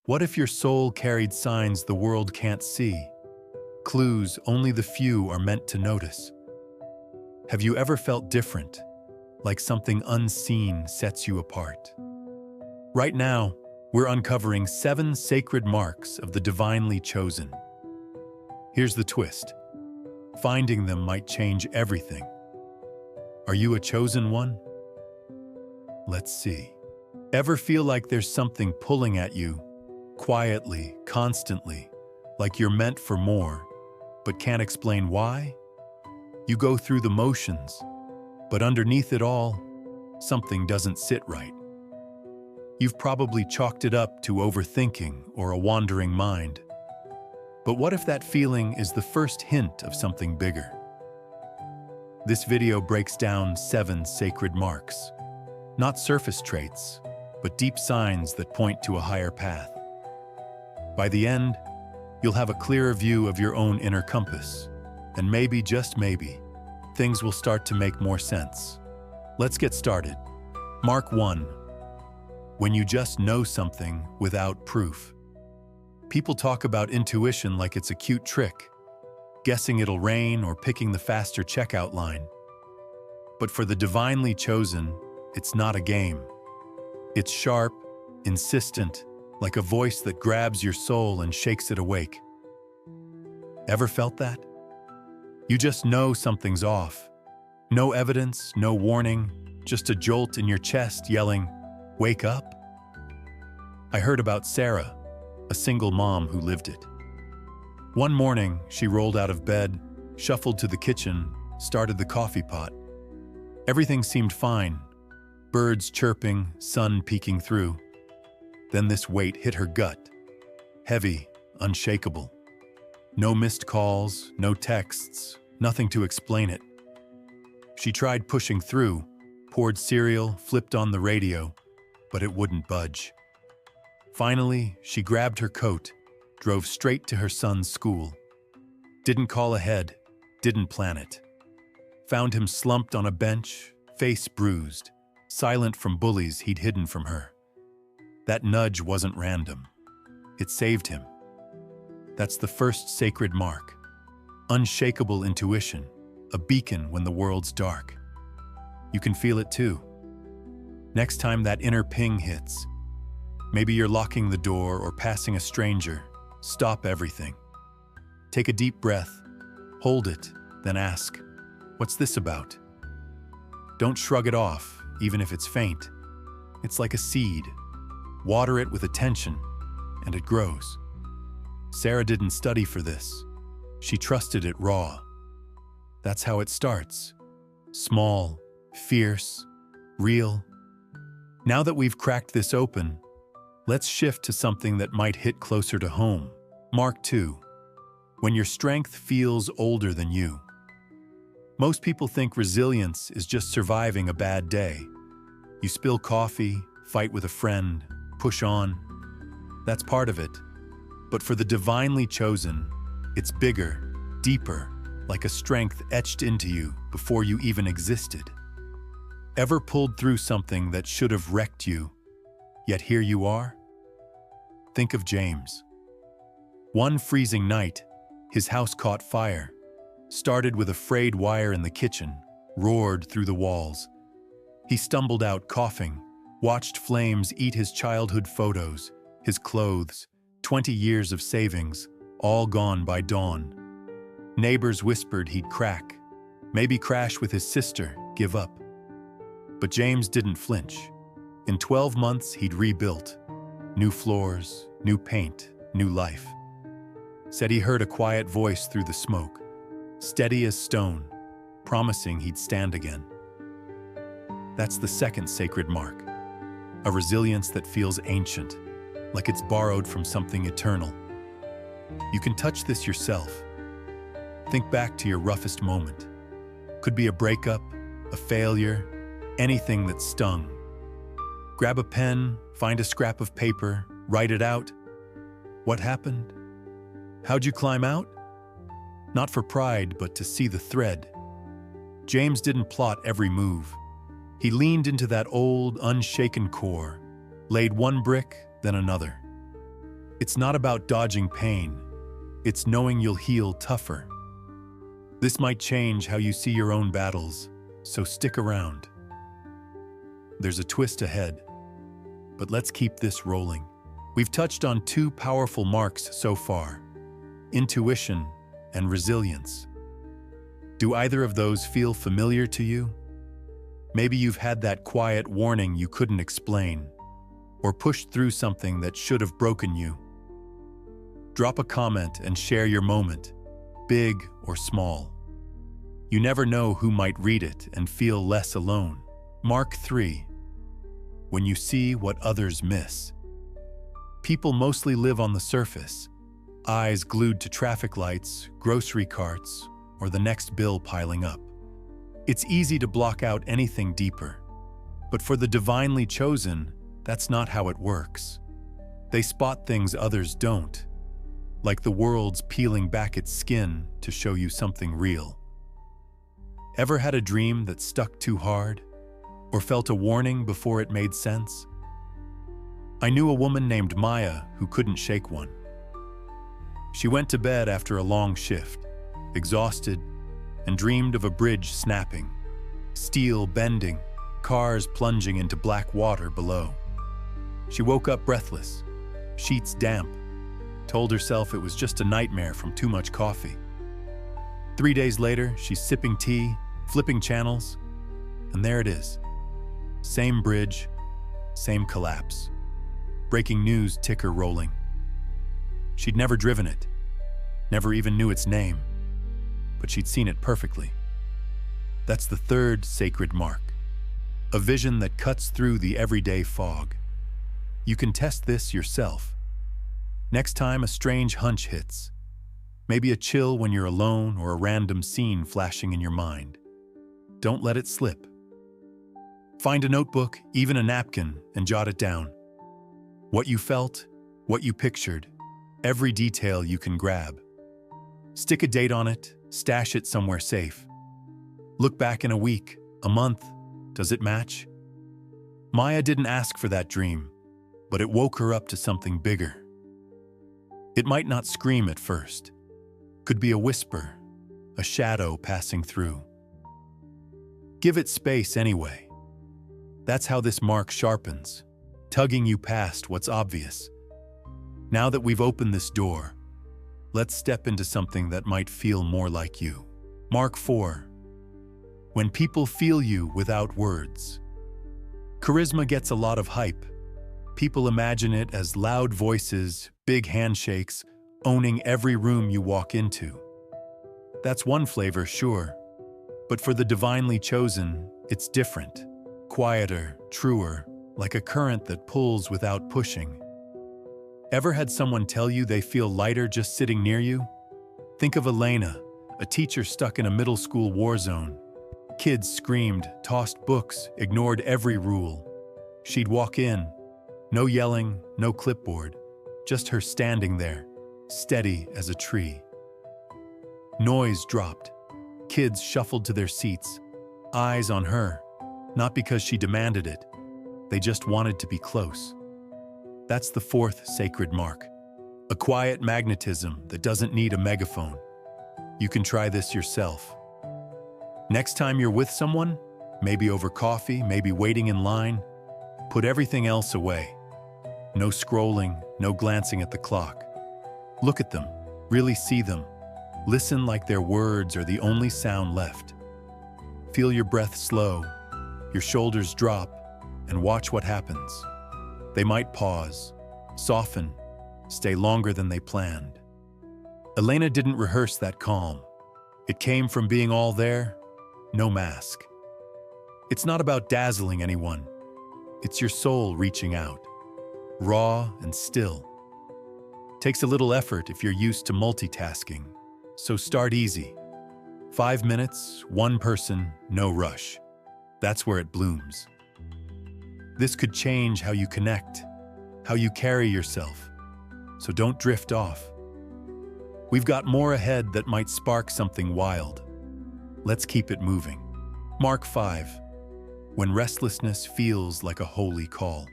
What if your soul carried signs the world can't see? Clues only the few are meant to notice. Have you ever felt different, like something unseen sets you apart? Right now, we're uncovering 7 sacred marks of the divinely chosen. Here's the twist. Finding them might change everything. Are you a chosen one? Let's see. Ever feel like there's something pulling at you, quietly, constantly, like you're meant for more, but can't explain why? You go through the motions, but underneath it all, something doesn't sit right. You've probably chalked it up to overthinking or a wandering mind. But what if that feeling is the first hint of something bigger? This video breaks down 7 sacred marks. Not surface traits, but deep signs that point to a higher path. By the end, you'll have a clearer view of your own inner compass, and maybe, just maybe, things will start to make more sense. Let's get started. Mark 1. When you just know something without proof. People talk about intuition like it's a cute trick, guessing it'll rain or picking the faster checkout line. But for the divinely chosen, it's not a game. It's sharp, insistent, like a voice that grabs your soul and shakes it awake. Ever felt that? You just know something's off. No evidence, no warning, just a jolt in your chest yelling, "Wake up." I heard about Sarah, a single mom who lived it. One morning, she rolled out of bed, shuffled to the kitchen, started the coffee pot. Everything seemed fine. Birds chirping, sun peeking through. Then this weight hit her gut. Heavy, unshakable. No missed calls, no texts, nothing to explain it. She tried pushing through, poured cereal, flipped on the radio, but it wouldn't budge. Finally, she grabbed her coat, drove straight to her son's school. Didn't call ahead, didn't plan it. Found him slumped on a bench, face bruised, silent from bullies he'd hidden from her. That nudge wasn't random. It saved him. That's the first sacred mark. Unshakable intuition, a beacon when the world's dark. You can feel it too. Next time that inner ping hits, maybe you're locking the door or passing a stranger, stop everything. Take a deep breath, hold it, then ask, "What's this about?" Don't shrug it off, even if it's faint. It's like a seed. Water it with attention, and it grows. Sarah didn't study for this. She trusted it raw. That's how it starts. Small, fierce, real. Now that we've cracked this open, let's shift to something that might hit closer to home. Mark 2. When your strength feels older than you. Most people think resilience is just surviving a bad day. You spill coffee, fight with a friend, push on. That's part of it. But for the divinely chosen, it's bigger, deeper, like a strength etched into you before you even existed. Ever pulled through something that should have wrecked you, yet here you are? Think of James. One freezing night, his house caught fire. Started with a frayed wire in the kitchen, roared through the walls. He stumbled out coughing, watched flames eat his childhood photos, his clothes, 20 years of savings, all gone by dawn. Neighbors whispered he'd crack, maybe crash with his sister, give up. But James didn't flinch. In 12 months, he'd rebuilt. New floors, new paint, new life. Said he heard a quiet voice through the smoke, steady as stone, promising he'd stand again. That's the second sacred mark, a resilience that feels ancient, like it's borrowed from something eternal. You can touch this yourself. Think back to your roughest moment. Could be a breakup, a failure, anything that stung. Grab a pen, find a scrap of paper, write it out. What happened? How'd you climb out? Not for pride, but to see the thread. James didn't plot every move. He leaned into that old, unshaken core, laid one brick, then another. It's not about dodging pain. It's knowing you'll heal tougher. This might change how you see your own battles, so stick around. There's a twist ahead, but let's keep this rolling. We've touched on two powerful marks so far: intuition and resilience. Do either of those feel familiar to you? Maybe you've had that quiet warning you couldn't explain, or pushed through something that should have broken you. Drop a comment and share your moment, big or small. You never know who might read it and feel less alone. Mark 3. When you see what others miss. People mostly live on the surface, eyes glued to traffic lights, grocery carts, or the next bill piling up. It's easy to block out anything deeper. But for the divinely chosen, that's not how it works. They spot things others don't, like the world's peeling back its skin to show you something real. Ever had a dream that stuck too hard, or felt a warning before it made sense? I knew a woman named Maya who couldn't shake one. She went to bed after a long shift, exhausted, and dreamed of a bridge snapping, steel bending, cars plunging into black water below. She woke up breathless, sheets damp, told herself it was just a nightmare from too much coffee. 3 days later, she's sipping tea, flipping channels, and there it is. Same bridge, same collapse. Breaking news ticker rolling. She'd never driven it, never even knew its name, but she'd seen it perfectly. That's the third sacred mark, a vision that cuts through the everyday fog. You can test this yourself. Next time a strange hunch hits, maybe a chill when you're alone or a random scene flashing in your mind, don't let it slip. Find a notebook, even a napkin, and jot it down. What you felt, what you pictured, every detail you can grab. Stick a date on it, stash it somewhere safe. Look back in a week, a month. Does it match? Maya didn't ask for that dream, but it woke her up to something bigger. It might not scream at first. Could be a whisper, a shadow passing through. Give it space anyway. That's how this mark sharpens, tugging you past what's obvious. Now that we've opened this door, let's step into something that might feel more like you. Mark 4. When people feel you without words. Charisma gets a lot of hype. People imagine it as loud voices, big handshakes, owning every room you walk into. That's one flavor, sure. But for the divinely chosen, it's different. Quieter, truer, like a current that pulls without pushing. Ever had someone tell you they feel lighter just sitting near you? Think of Elena, a teacher stuck in a middle school war zone. Kids screamed, tossed books, ignored every rule. She'd walk in, no yelling, no clipboard, just her standing there, steady as a tree. Noise dropped. Kids shuffled to their seats, eyes on her, not because she demanded it. They just wanted to be close. That's the fourth sacred mark, a quiet magnetism that doesn't need a megaphone. You can try this yourself. Next time you're with someone, maybe over coffee, maybe waiting in line, put everything else away. No scrolling, no glancing at the clock. Look at them, really see them. Listen like their words are the only sound left. Feel your breath slow, your shoulders drop, and watch what happens. They might pause, soften, stay longer than they planned. Elena didn't rehearse that calm. It came from being all there, no mask. It's not about dazzling anyone. It's your soul reaching out, raw and still. Takes a little effort if you're used to multitasking, so start easy. 5 minutes, one person, no rush. That's where it blooms. This could change how you connect, how you carry yourself, so don't drift off. We've got more ahead that might spark something wild. Let's keep it moving. Mark 5. When restlessness feels like a holy call.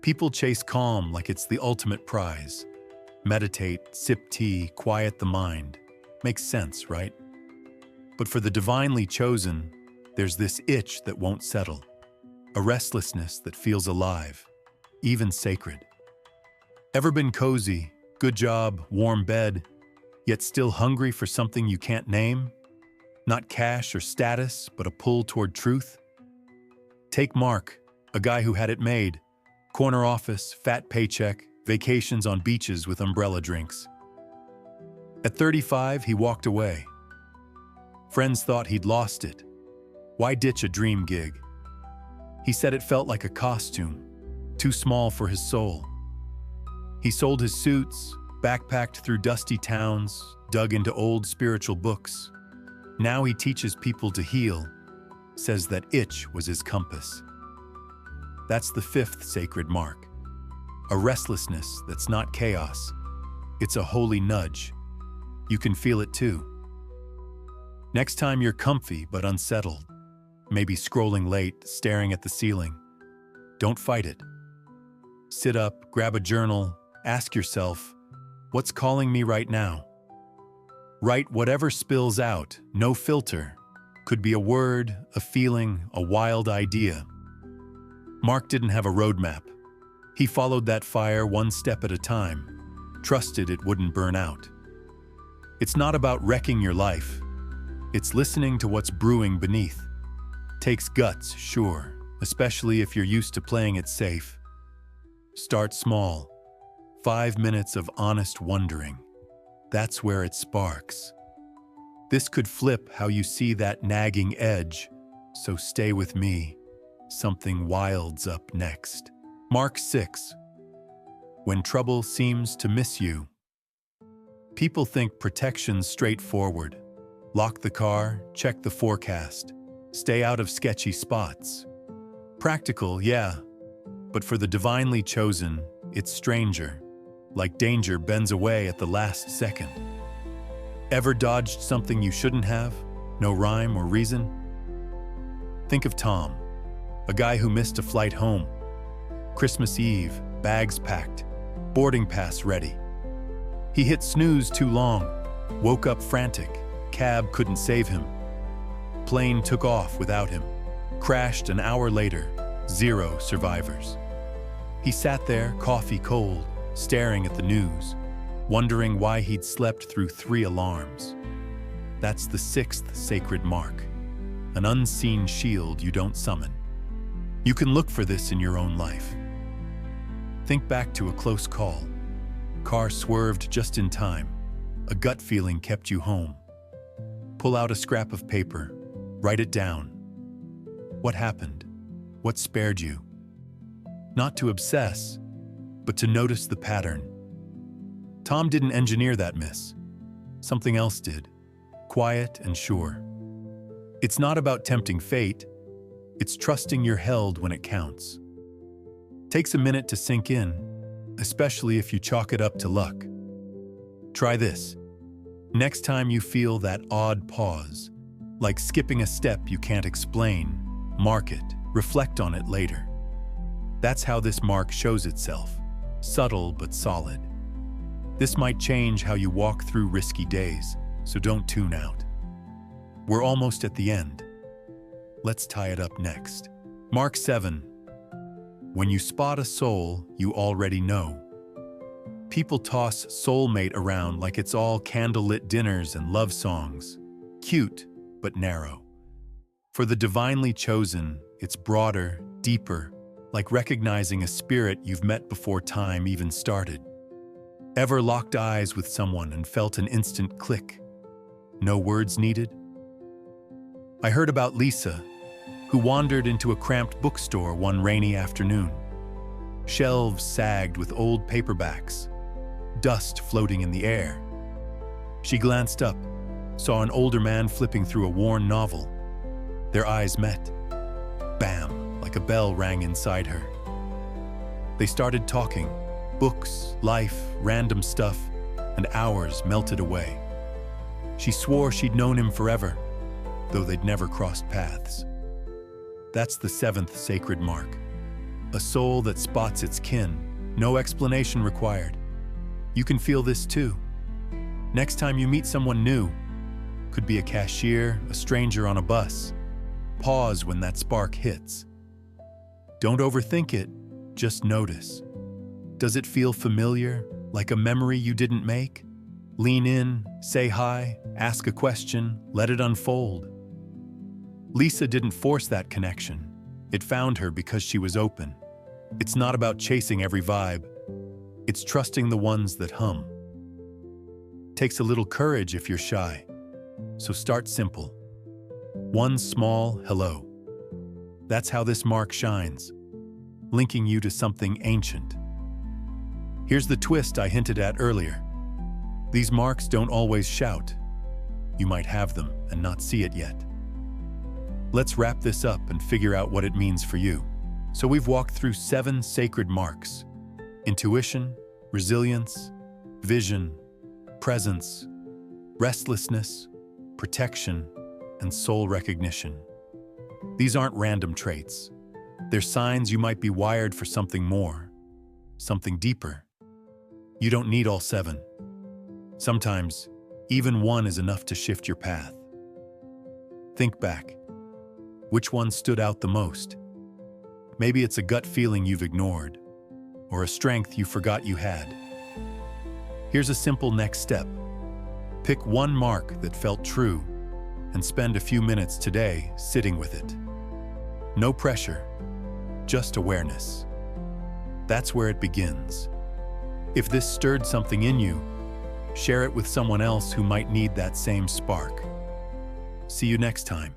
People chase calm like it's the ultimate prize. Meditate, sip tea, quiet the mind. Makes sense, right? But for the divinely chosen, there's this itch that won't settle. A restlessness that feels alive, even sacred. Ever been cozy, good job, warm bed, yet still hungry for something you can't name? Not cash or status, but a pull toward truth? Take Mark, a guy who had it made. Corner office, fat paycheck, vacations on beaches with umbrella drinks. At 35, he walked away. Friends thought he'd lost it. Why ditch a dream gig? He said it felt like a costume, too small for his soul. He sold his suits, backpacked through dusty towns, dug into old spiritual books. Now he teaches people to heal, says that itch was his compass. That's the fifth sacred mark. A restlessness that's not chaos. It's a holy nudge. You can feel it too. Next time you're comfy but unsettled, maybe scrolling late, staring at the ceiling, don't fight it. Sit up, grab a journal, ask yourself, what's calling me right now? Write whatever spills out, no filter. Could be a word, a feeling, a wild idea. Mark didn't have a roadmap. He followed that fire one step at a time, trusted it wouldn't burn out. It's not about wrecking your life. It's listening to what's brewing beneath. Takes guts, sure, especially if you're used to playing it safe. Start small. 5 minutes of honest wondering. That's where it sparks. This could flip how you see that nagging edge, so stay with me. Something wild's up next. Mark 6. When trouble seems to miss you. People think protection's straightforward. Lock the car, check the forecast, stay out of sketchy spots. Practical, yeah, but for the divinely chosen, it's stranger. Like danger bends away at the last second. Ever dodged something you shouldn't have? No rhyme or reason? Think of Tom, a guy who missed a flight home. Christmas Eve, bags packed, boarding pass ready. He hit snooze too long, woke up frantic, cab couldn't save him. Plane took off without him, crashed an hour later, 0 survivors. He sat there, coffee cold, staring at the news, wondering why he'd slept through 3 alarms. That's the 6th sacred mark, an unseen shield you don't summon. You can look for this in your own life. Think back to a close call. Car swerved just in time. A gut feeling kept you home. Pull out a scrap of paper. Write it down. What happened? What spared you? Not to obsess, but to notice the pattern. Tom didn't engineer that miss. Something else did. Quiet and sure. It's not about tempting fate. It's trusting you're held when it counts. Takes a minute to sink in, especially if you chalk it up to luck. Try this. Next time you feel that odd pause, like skipping a step you can't explain, mark it, reflect on it later. That's how this mark shows itself, subtle but solid. This might change how you walk through risky days, so don't tune out. We're almost at the end. Let's tie it up next. Mark 7. When you spot a soul you already know. People toss soulmate around like it's all candlelit dinners and love songs. Cute, but narrow. For the divinely chosen, it's broader, deeper, like recognizing a spirit you've met before time even started. Ever locked eyes with someone and felt an instant click? No words needed? I heard about Lisa, who wandered into a cramped bookstore one rainy afternoon. Shelves sagged with old paperbacks, dust floating in the air. She glanced up, saw an older man flipping through a worn novel. Their eyes met. Bam, like a bell rang inside her. They started talking, books, life, random stuff, and hours melted away. She swore she'd known him forever, though they'd never crossed paths. That's the 7th sacred mark. A soul that spots its kin, no explanation required. You can feel this too. Next time you meet someone new, could be a cashier, a stranger on a bus, pause when that spark hits. Don't overthink it, just notice. Does it feel familiar, like a memory you didn't make? Lean in, say hi, ask a question, let it unfold. Lisa didn't force that connection. It found her because she was open. It's not about chasing every vibe. It's trusting the ones that hum. Takes a little courage if you're shy. So start simple. One small hello. That's how this mark shines, linking you to something ancient. Here's the twist I hinted at earlier. These marks don't always shout. You might have them and not see it yet. Let's wrap this up and figure out what it means for you. So we've walked through 7 sacred marks: intuition, resilience, vision, presence, restlessness, protection, and soul recognition. These aren't random traits. They're signs you might be wired for something more, something deeper. You don't need all 7. Sometimes, even 1 is enough to shift your path. Think back. Which one stood out the most? Maybe it's a gut feeling you've ignored, or a strength you forgot you had. Here's a simple next step. Pick one mark that felt true and spend a few minutes today sitting with it. No pressure, just awareness. That's where it begins. If this stirred something in you, share it with someone else who might need that same spark. See you next time.